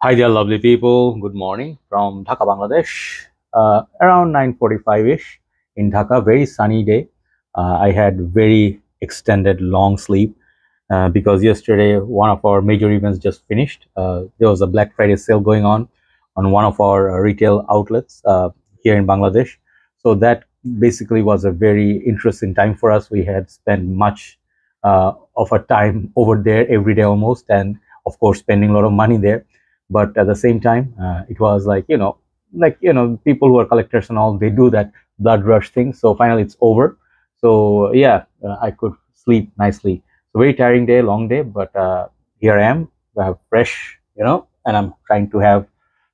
Hi there, lovely people. Good morning from Dhaka, Bangladesh. Around 9:45-ish in Dhaka, very sunny day. I had very extended long sleep because yesterday one of our major events just finished. There was a Black Friday sale going on one of our retail outlets here in Bangladesh. So that basically was a very interesting time for us. We had spent much of our time over there every day almost, and of course spending a lot of money there. But at the same time, it was like people who are collectors and all, they do that blood rush thing. So finally it's over. So yeah, I could sleep nicely. So very tiring day, long day, but here I am, fresh, and I'm trying to have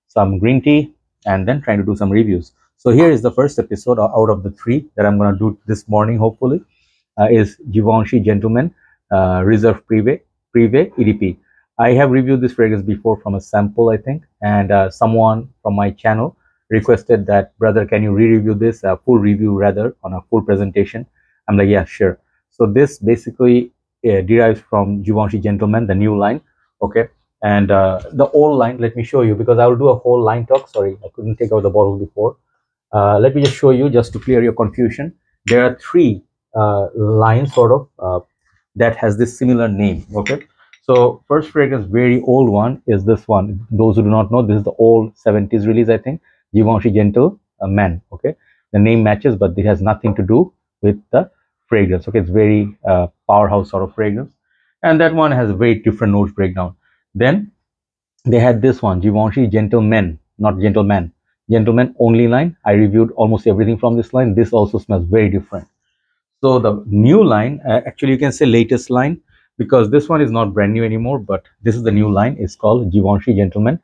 some green tea and then trying to do some reviews. So here is the first episode out of the three that I'm going to do this morning, hopefully, is Givenchy Gentleman Reserve Privé EDP. I have reviewed this fragrance before from a sample, I think, and someone from my channel requested that, brother, can you re-review this, full review rather, on a full presentation? I'm like, yeah, sure. So this basically derives from Givenchy Gentleman, the new line, okay? And the old line, let me show you, because I will do a whole line talk. Sorry, I couldn't take out the bottle before. Let me just show you, just to clear your confusion. There are three lines, sort of, that has this similar name, okay? So first fragrance, very old one, is this one. Those who do not know, this is the old 70s release, I think. Givenchy Gentle Man, okay? The name matches, but it has nothing to do with the fragrance, okay? It's very powerhouse sort of fragrance. And that one has a very different notes breakdown. Then they had this one, Givenchy Gentleman, not Gentleman. Gentleman only line. I reviewed almost everything from this line. This also smells very different. So the new line, actually you can say latest line, because this one is not brand new anymore, but this is the new line. It's called Givenchy Gentleman,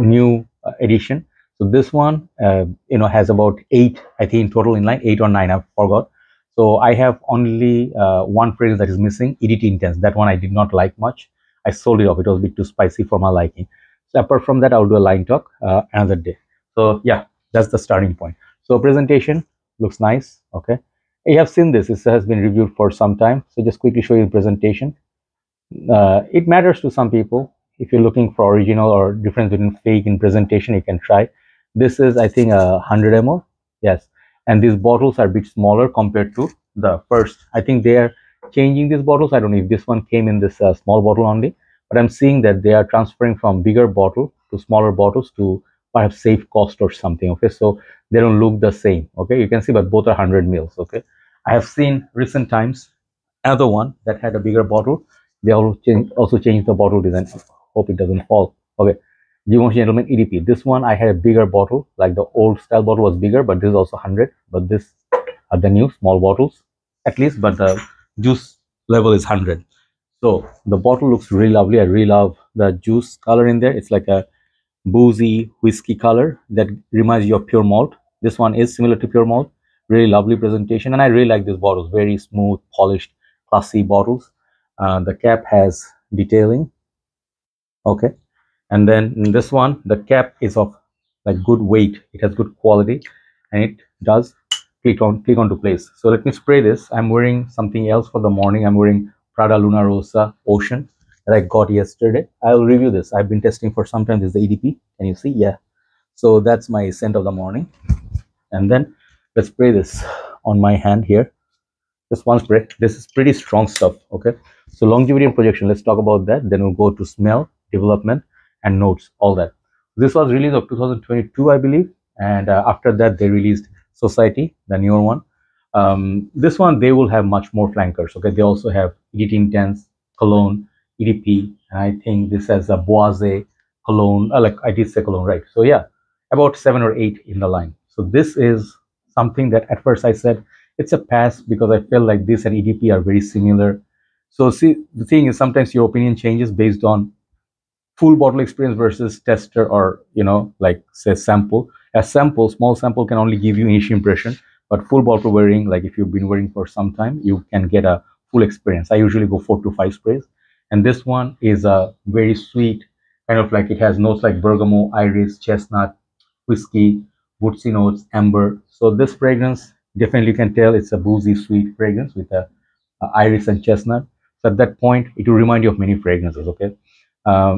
new edition. So this one, has about 8, I think in total in line, 8 or 9, I forgot. So I have only one fragrance that is missing, EDT Intense. That one I did not like much. I sold it off. It was a bit too spicy for my liking. So apart from that, I'll do a line talk another day. So yeah, that's the starting point. So presentation looks nice. Okay, you have seen this. This has been reviewed for some time. So just quickly show you the presentation. It matters to some people. If you're looking for original or difference between fake in presentation, you can try. This is, I think, 100 ml. Yes, and these bottles are a bit smaller compared to the first. I think they are changing these bottles. I don't know if this one came in this small bottle only, but I'm seeing that they are transferring from bigger bottle to smaller bottles to perhaps save cost or something. Okay, so they don't look the same. Okay, you can see, but both are 100 mils. Okay, I have seen recent times another one that had a bigger bottle. They also changed the bottle design. Hope it doesn't fall. Okay, Givenchy Gentleman EDP. This one I had a bigger bottle, like the old style bottle was bigger, but this is also 100. But this are the new small bottles, at least, but the juice level is 100. So the bottle looks really lovely. I really love the juice color in there. It's like a boozy whiskey color that reminds you of pure malt. This one is similar to pure malt. Really lovely presentation, and I really like these bottles. Very smooth, polished, classy bottles. The cap has detailing. Okay, and then in this one, the cap is of like good weight. It has good quality, and it does click onto place. So let me spray this. I'm wearing something else for the morning. I'm wearing Prada Luna Rosa Ocean that I got yesterday. I'll review this. I've been testing for some time. This is the EDP. Can you see? Yeah. So that's my scent of the morning. And then let's spray this on my hand here. Just one spray. This is pretty strong stuff. Okay, so longevity and projection, let's talk about that. Then we'll go to smell, development, and notes, all that. This was released of 2022, I believe, and after that they released Society, the newer one. This one, they will have much more flankers. Okay, they also have EDT Intense, Cologne, EDP, and I think this has a Boise Cologne, like I did say Cologne, right? So yeah, about 7 or 8 in the line. So this is something that at first I said it's a pass, because I felt like this and EDP are very similar. So see, the thing is, sometimes your opinion changes based on full bottle experience versus tester, or like say sample. A sample, small sample, can only give you initial impression, but full bottle wearing, like if you've been wearing for some time, you can get a full experience. I usually go 4 to 5 sprays, and this one is a very sweet, kind of like it has notes like bergamot, iris, chestnut, whiskey, woodsy notes, amber. So this fragrance, definitely you can tell it's a boozy sweet fragrance with a iris and chestnut. So at that point, it will remind you of many fragrances. Okay,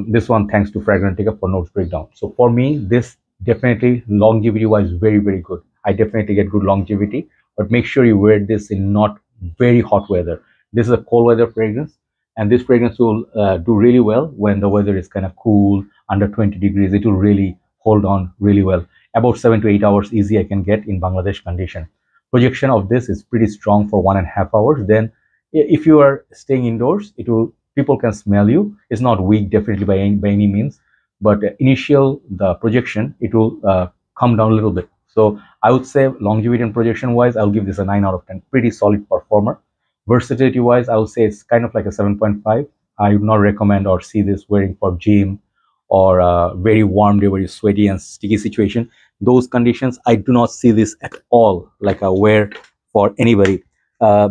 This one thanks to Fragrantica for notes breakdown. So for me, this definitely longevity wise very very good. I definitely get good longevity, but make sure you wear this in not very hot weather. This is a cold weather fragrance, and this fragrance will do really well when the weather is kind of cool, under 20 degrees. It will really hold on really well. About 7 to 8 hours easy I can get in Bangladesh condition. Projection of this is pretty strong for 1.5 hours. Then if you are staying indoors, it will, people can smell you. It's not weak definitely by any means, but initial the projection, it will come down a little bit. So I would say longevity and projection wise, I'll give this a 9 out of 10. Pretty solid performer. Versatility wise, I would say it's kind of like a 7.5. I would not recommend or see this wearing for gym or very warm day, very sweaty and sticky situation. Those conditions, I do not see this at all like a wear for anybody,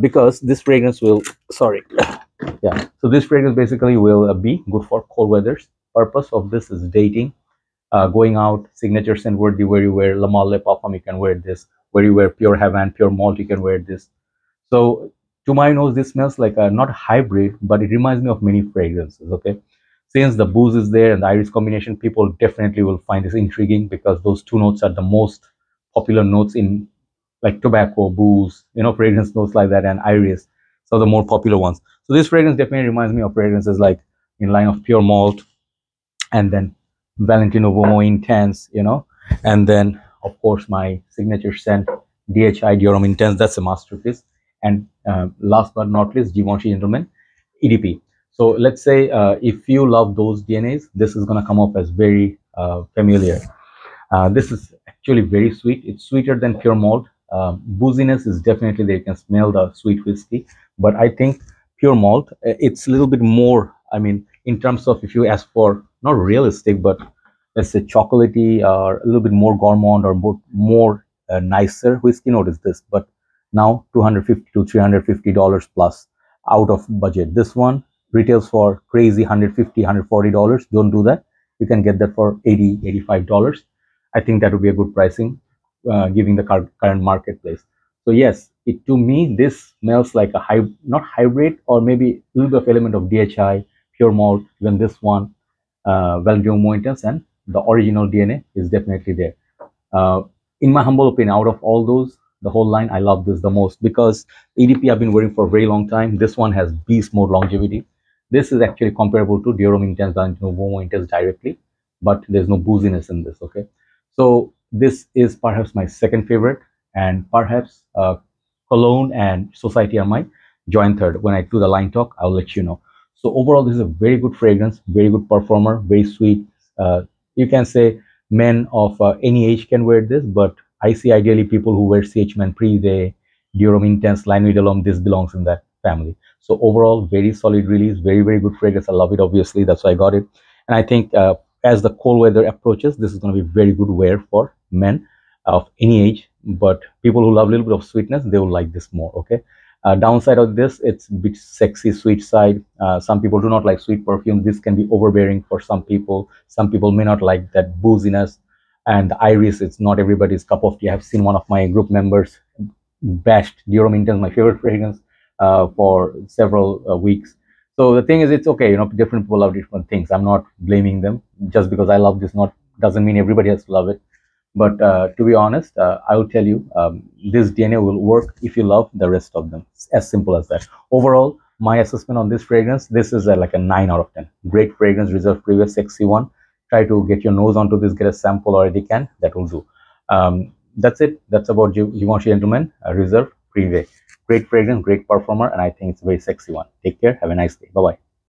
because this fragrance will, sorry, yeah, so this fragrance basically will be good for cold weathers. Purpose of this is dating, going out, signature scent worthy, where you wear La Malle Parfum, you can wear this. Where you wear Pure Heaven, Pure Malt, you can wear this. So to my nose, this smells like a not hybrid, but it reminds me of many fragrances. Okay, since the booze is there and the iris combination, people definitely will find this intriguing because those two notes are the most popular notes in like tobacco, booze, fragrance notes like that, and iris. So the more popular ones. So this fragrance definitely reminds me of fragrances like in line of Pure Malt, and then Valentino Uomo Intense, and then of course my signature scent DHI Dior Homme Intense. That's a masterpiece. And last but not least, Givenchy Gentleman EDP. So let's say if you love those DNAs, this is gonna come up as very familiar. This is actually very sweet. It's sweeter than Pure Malt. Booziness is definitely there. You can smell the sweet whiskey, but I think Pure Malt, it's a little bit more. I mean, in terms of if you ask for not realistic, but let's say chocolatey or a little bit more gourmand or more nicer whiskey note is this. But now $250 to $350 plus out of budget. This one retails for crazy $150, $140. Don't do that. You can get that for $80, $85. I think that would be a good pricing, giving the current marketplace. So yes, to me this smells like a not hybrid, or maybe a little bit of element of DHI, Pure Malt, even this one, Valentino Mointas, and the original DNA is definitely there. In my humble opinion, out of all those, the whole line, I love this the most because EDP I've been wearing for a very long time. This one has beast mode longevity. This is actually comparable to Dior Homme Intense, Valentino Uomo Intense directly, but there's no booziness in this. Okay, so this is perhaps my second favorite, and perhaps Cologne and Society are my joint third. When I do the line talk, I'll let you know. So overall, this is a very good fragrance, very good performer, very sweet. You can say men of any age can wear this, but I see ideally people who wear CH Man Privé, Dior Homme Intense, Line with Alum, this belongs in that family. So overall, very solid release, very, very good fragrance. I love it, obviously. That's why I got it. And I think as the cold weather approaches, this is going to be very good wear for men of any age. But people who love a little bit of sweetness, they will like this more, okay? Downside of this, it's a bit sexy, sweet side. Some people do not like sweet perfume. This can be overbearing for some people. Some people may not like that booziness. And the iris, it's not everybody's cup of tea. I have seen one of my group members bashed Dior Homme Intense, my favorite fragrance, for several weeks. So the thing is, it's okay, different people love different things. I'm not blaming them. Just because I love this, not doesn't mean everybody has to love it. But to be honest, I will tell you, this DNA will work if you love the rest of them. It's as simple as that. Overall, my assessment on this fragrance, this is like a 9 out of 10. Great fragrance, Reserve Privé, sexy one. Try to get your nose onto this, get a sample or a decant, that will do. That's it. That's about Givenchy Gentleman Reserve Privé. Great fragrance, great performer, and I think it's a very sexy one. Take care. Have a nice day. Bye-bye.